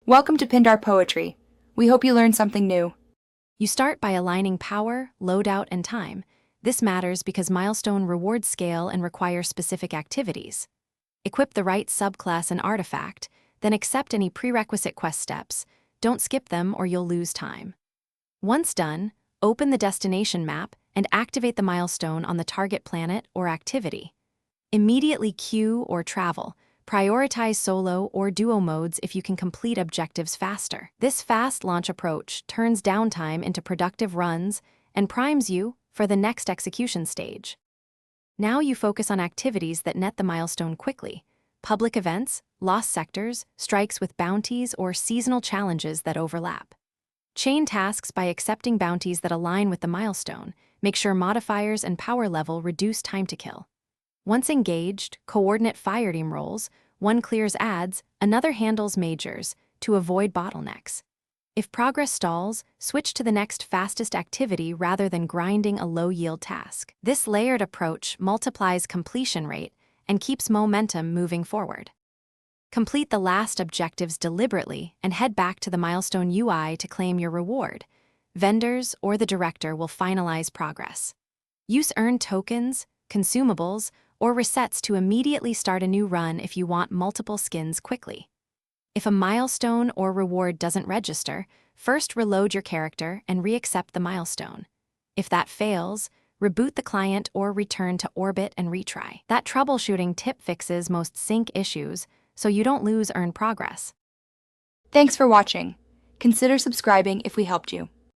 Welcome to Pindar Poetry. We hope you learned something new. You start by aligning power, loadout, and time. This matters because Milestone rewards scale and requires specific activities. Equip the right subclass and artifact, then accept any prerequisite quest steps. Don't skip them or you'll lose time. Once done, open the destination map and activate the milestone on the target planet or activity. Immediately queue or travel. Prioritize solo or duo modes if you can complete objectives faster. This fast launch approach turns downtime into productive runs and primes you for the next execution stage. Now you focus on activities that net the milestone quickly: public events, lost sectors, strikes with bounties, or seasonal challenges that overlap. Chain tasks by accepting bounties that align with the milestone. Make sure modifiers and power level reduce time to kill. Once engaged, coordinate fire team roles. One clears adds, another handles majors, to avoid bottlenecks. If progress stalls, switch to the next fastest activity rather than grinding a low-yield task. This layered approach multiplies completion rate and keeps momentum moving forward. Complete the last objectives deliberately and head back to the milestone UI to claim your reward. Vendors or the director will finalize progress. Use earned tokens, consumables, or resets to immediately start a new run if you want multiple skins quickly. If a milestone or reward doesn't register, first reload your character and re-accept the milestone. If that fails, reboot the client or return to orbit and retry. That troubleshooting tip fixes most sync issues, so you don't lose earned progress. Thanks for watching. Consider subscribing if we helped you.